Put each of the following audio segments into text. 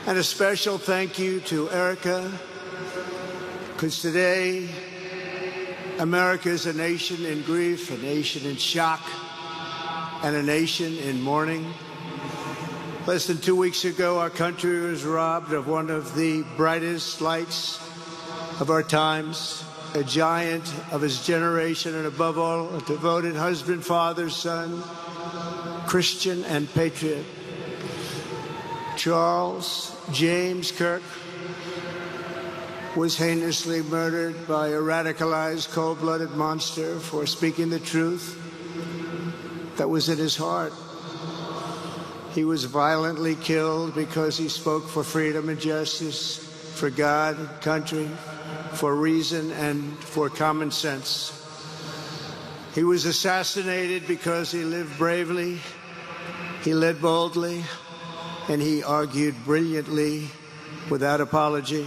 And a special thank you to Erica, because today America is a nation in grief, a nation in shock, and a nation in mourning. Less than 2 weeks ago, our country was robbed of one of the brightest lights of our times, a giant of his generation, and above all, a devoted husband, father, son, Christian, and patriot. Charles James Kirk was heinously murdered by a radicalized, cold-blooded monster for speaking the truth that was in his heart. He was violently killed because he spoke for freedom and justice, for God, country, for reason, and for common sense. He was assassinated because he lived bravely, he led boldly, and he argued brilliantly without apology.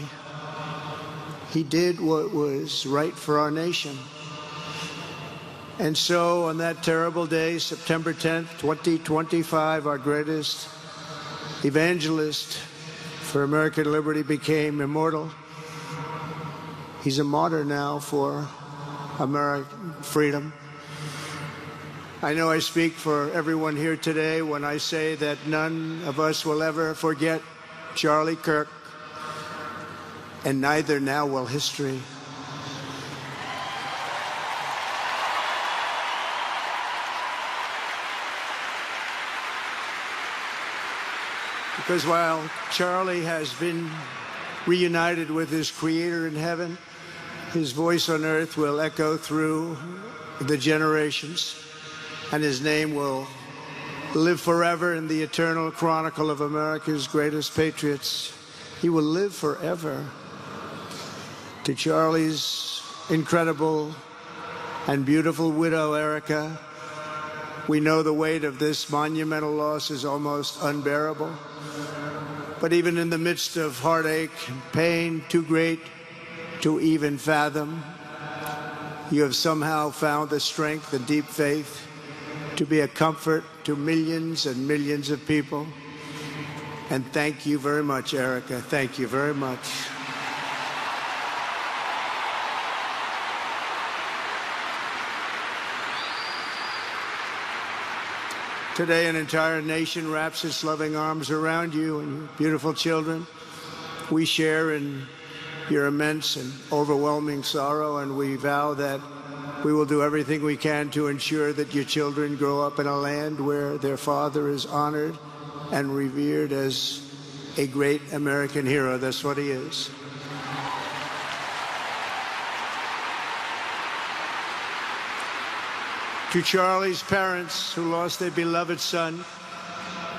He did what was right for our nation. And so on that terrible day, September 10th, 2025, our greatest evangelist for American liberty became immortal. He's a martyr now for American freedom. I know I speak for everyone here today when I say that none of us will ever forget Charlie Kirk, and neither now will history. Because while Charlie has been reunited with his Creator in heaven, his voice on earth will echo through the generations, and his name will live forever in the eternal chronicle of America's greatest patriots. He will live forever. To Charlie's incredible and beautiful widow, Erica, we know the weight of this monumental loss is almost unbearable. But even in the midst of heartache and pain too great to even fathom, you have somehow found the strength and deep faith to be a comfort to millions and millions of people. And thank you very much, Erica. Thank you very much. Today, an entire nation wraps its loving arms around you and your beautiful children. We share in your immense and overwhelming sorrow, and we vow that we will do everything we can to ensure that your children grow up in a land where their father is honored and revered as a great American hero. That's what he is. To Charlie's parents who lost their beloved son,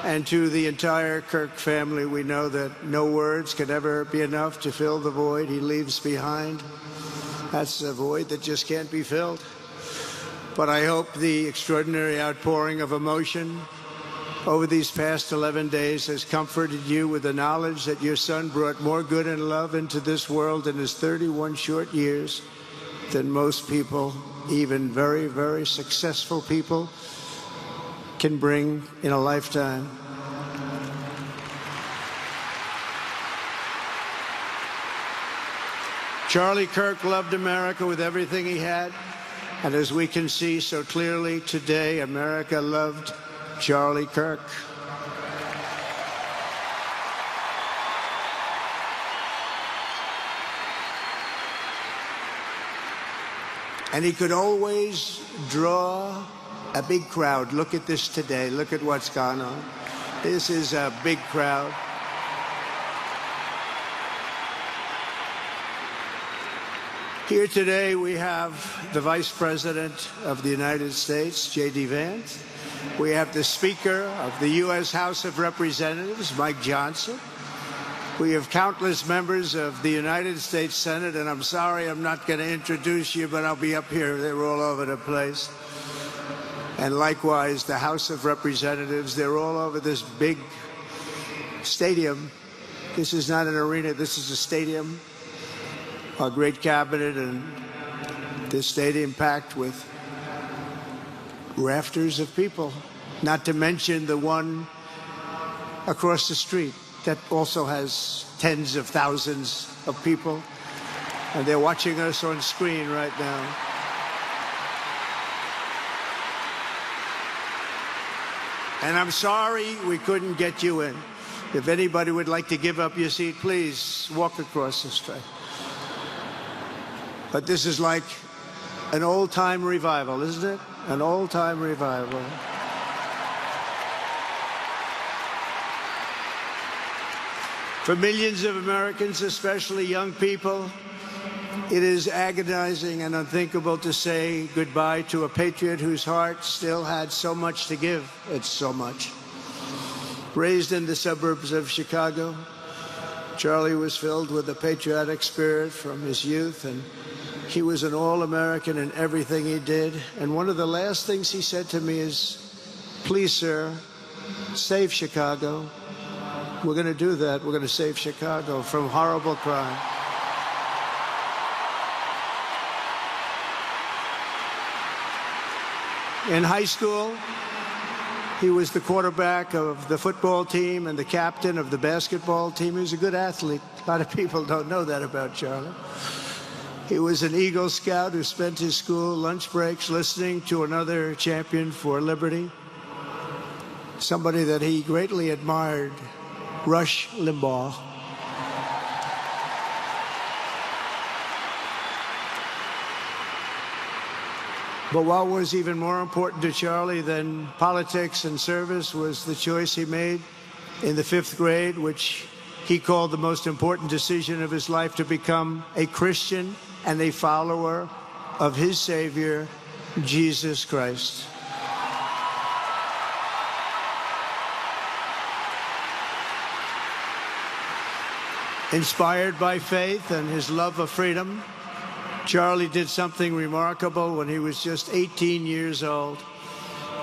and to the entire Kirk family, we know that no words can ever be enough to fill the void he leaves behind. That's a void that just can't be filled. But I hope the extraordinary outpouring of emotion over these past 11 days has comforted you with the knowledge that your son brought more good and love into this world in his 31 short years than most people, even very, very successful people, can bring in a lifetime. Charlie Kirk loved America with everything he had, and as we can see so clearly today, America loved Charlie Kirk. And he could always draw a big crowd. Look at this today. Look at what's gone on. This is a big crowd. Here today we have the Vice President of the United States, J.D. Vance. We have the Speaker of the U.S. House of Representatives, Mike Johnson. We have countless members of the United States Senate, and I'm sorry I'm not going to introduce you, but I'll be up here. They're all over the place. And likewise, the House of Representatives, they're all over this big stadium. This is not an arena, this is a stadium. Our great cabinet and this stadium packed with rafters of people, not to mention the one across the street. that also has tens of thousands of people, and they're watching us on screen right now. And I'm sorry we couldn't get you in. If anybody would like to give up your seat, please walk across this track. But this is like an old-time revival, isn't it? An old-time revival. For millions of Americans, especially young people, it is agonizing and unthinkable to say goodbye to a patriot whose heart still had so much to give. It's so much. Raised in the suburbs of Chicago, Charlie was filled with a patriotic spirit from his youth, and he was an all-American in everything he did. And one of the last things he said to me is, "Please, sir, save Chicago." We're going to do that. We're going to save Chicago from horrible crime. In high school, he was the quarterback of the football team and the captain of the basketball team. He was a good athlete. A lot of people don't know that about Charlie. He was an Eagle Scout who spent his school lunch breaks listening to another champion for liberty, somebody that he greatly admired, Rush Limbaugh. But what was even more important to Charlie than politics and service was the choice he made in the 5th grade, which he called the most important decision of his life, to become a Christian and a follower of his Savior, Jesus Christ. Inspired by faith and his love of freedom, Charlie did something remarkable when he was just 18 years old.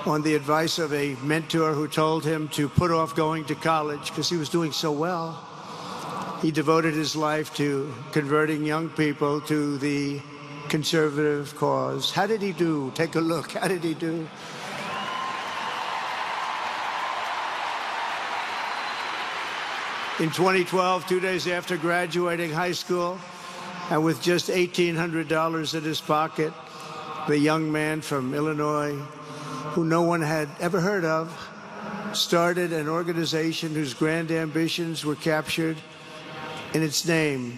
On the advice of a mentor who told him to put off going to college because he was doing so well, he devoted his life to converting young people to the conservative cause. How did he do? Take a look. How did he do? In 2012, 2 days after graduating high school, and with just $1,800 in his pocket, the young man from Illinois, who no one had ever heard of, started an organization whose grand ambitions were captured in its name,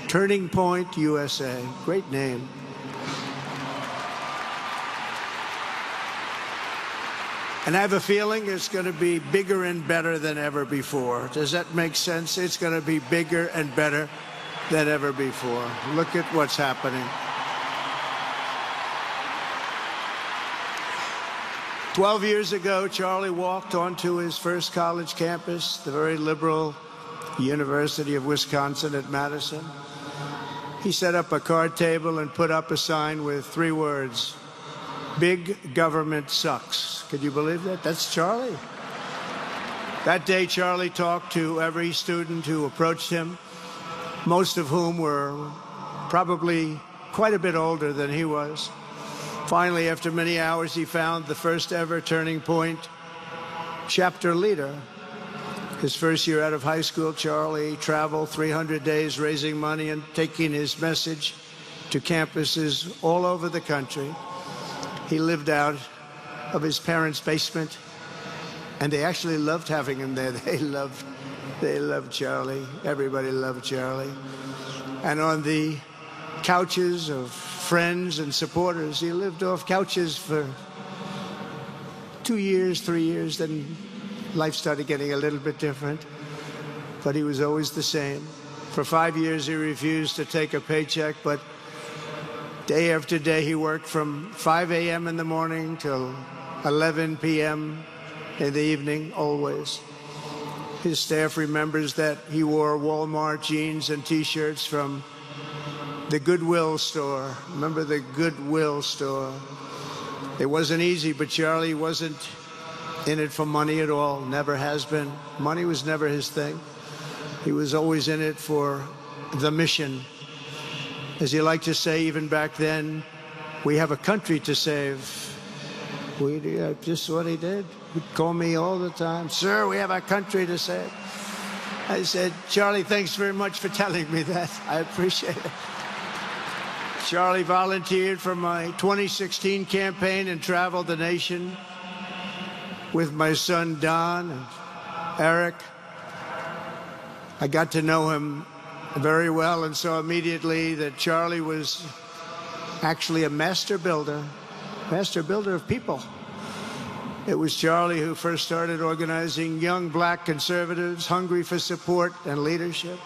Turning Point USA. Great name. And I have a feeling it's going to be bigger and better than ever before. Does that make sense? It's going to be bigger and better than ever before. Look at what's happening. 12 years ago, Charlie walked onto his first college campus, the very liberal University of Wisconsin at Madison. He set up a card table and put up a sign with 3 words: "Big government sucks." Could you believe that? That's Charlie. That day, Charlie talked to every student who approached him, most of whom were probably quite a bit older than he was. Finally, after many hours, he found the first ever Turning Point chapter leader. His first year out of high school, Charlie traveled 300 days raising money and taking his message to campuses all over the country. He lived out of his parents' basement, and they actually loved having him there. They loved Charlie. Everybody loved Charlie. And on the couches of friends and supporters, he lived off couches for 2 years, 3 years, then life started getting a little bit different, but he was always the same. For 5 years, he refused to take a paycheck, but day after day, he worked from 5 a.m. in the morning till 11 p.m. in the evening, always. His staff remembers that he wore Walmart jeans and T-shirts from the Goodwill store. Remember the Goodwill store? It wasn't easy, but Charlie wasn't in it for money at all, never has been. Money was never his thing. He was always in it for the mission. As he liked to say even back then, we have a country to save. Just what he did. He'd call me all the time, "Sir, we have a country to save." I said, Charlie, thanks very much for telling me that. I appreciate it. Charlie volunteered for my 2016 campaign and traveled the nation with my son, Don, and Eric. I got to know him very well and saw immediately that Charlie was actually a master builder of people. It was Charlie who first started organizing young black conservatives hungry for support and leadership.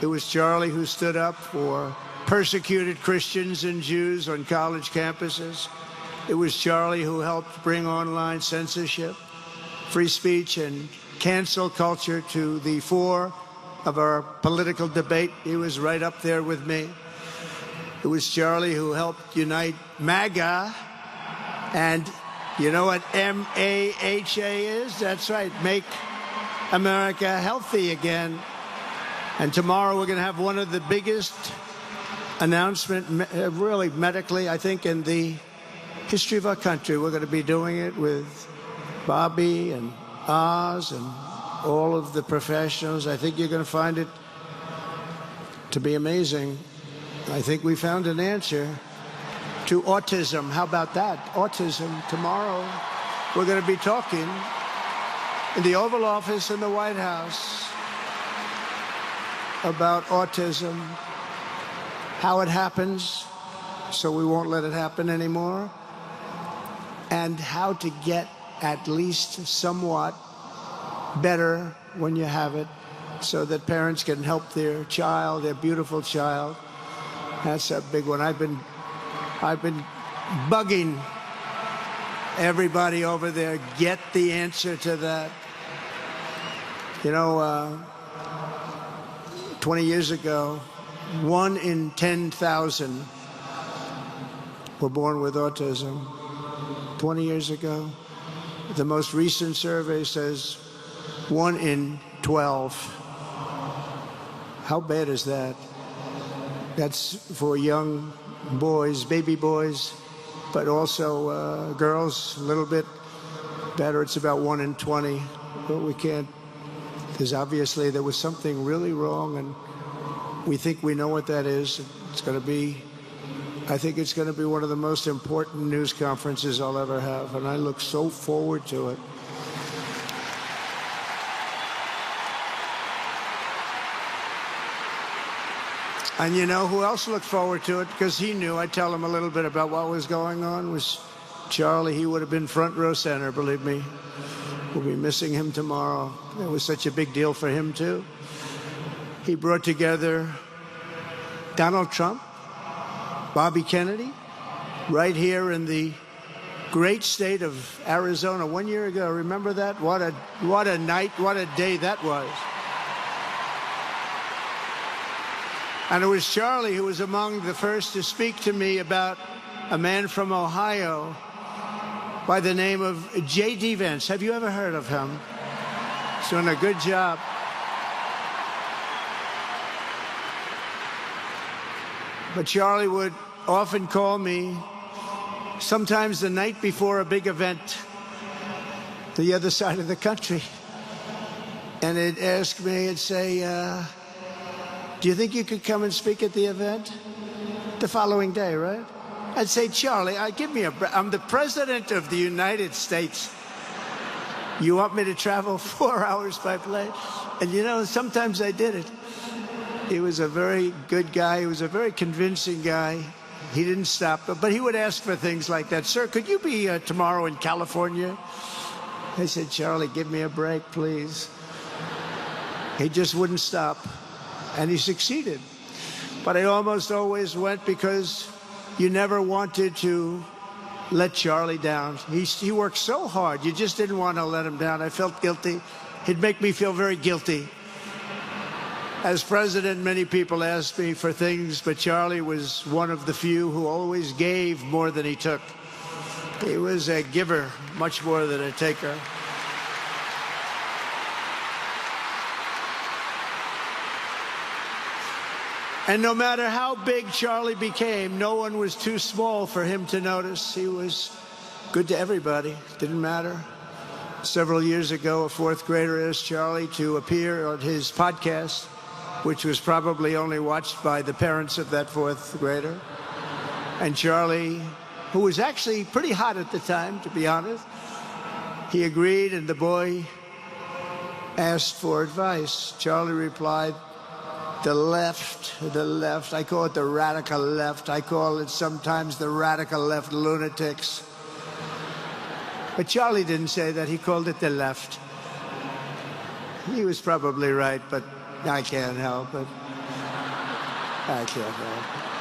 It was Charlie who stood up for persecuted Christians and Jews on college campuses. It was Charlie who helped bring online censorship, free speech, and cancel culture to the fore of our political debate. He was right up there with me. It was Charlie who helped unite MAGA, and you know what M-A-H-A is? That's right, Make America Healthy Again. And tomorrow we're going to have one of the biggest announcements, really medically, I think, in the history of our country. We're going to be doing it with Bobby and Oz and all of the professionals. I think you're going to find it to be amazing. I think we found an answer to autism. How about that? Autism. Tomorrow, we're going to be talking in the Oval Office in the White House about autism, how it happens, so we won't let it happen anymore, and how to get at least somewhat better when you have it, so that parents can help their child, their beautiful child. That's a big one. I've been bugging everybody over there, get the answer to that. You know, 20 years ago, 1 in 10,000 were born with autism. 20 years ago. The most recent survey says 1 in 12. How bad is that? That's for young boys, baby boys, but also girls, a little bit better. It's about 1 in 20. But we can't, because obviously there was something really wrong, and we think we know what that is. It's going to be, I think it's going to be one of the most important news conferences I'll ever have, and I look so forward to it. And you know who else looked forward to it? Because he knew. I'd tell him a little bit about what was going on. Was Charlie. He would have been front row center, believe me. We'll be missing him tomorrow. It was such a big deal for him, too. He brought together Donald Trump, Bobby Kennedy, right here in the great state of Arizona 1 year ago. Remember that? What a night, what a day that was. And it was Charlie who was among the first to speak to me about a man from Ohio by the name of J.D. Vance. Have you ever heard of him? He's doing a good job. But Charlie would often call me, sometimes the night before a big event, the other side of the country. And he'd ask me, he'd say, do you think you could come and speak at the event? The following day, right? I'd say, Charlie, give me a break. I'm the President of the United States. You want me to travel 4 hours by plane? And you know, sometimes I did it. He was a very good guy. He was a very convincing guy. He didn't stop, but he would ask for things like that. Sir, could you be tomorrow in California? I said, Charlie, give me a break, please. He just wouldn't stop. And he succeeded. But I almost always went because you never wanted to let Charlie down. He worked so hard. You just didn't want to let him down. I felt guilty. He'd make me feel very guilty. As president, many people asked me for things, but Charlie was one of the few who always gave more than he took. He was a giver, much more than a taker. And no matter how big Charlie became, no one was too small for him to notice. He was good to everybody. Didn't matter. several years ago a fourth grader asked Charlie to appear on his podcast, which was probably only watched by the parents of that fourth grader. And Charlie, who was actually pretty hot at the time, to be honest, he agreed, and the boy asked for advice. Charlie replied, the left. I call it the radical left. I call it sometimes the radical left lunatics. But Charlie didn't say that. He called it the left. He was probably right, but I can't help it. I can't help it.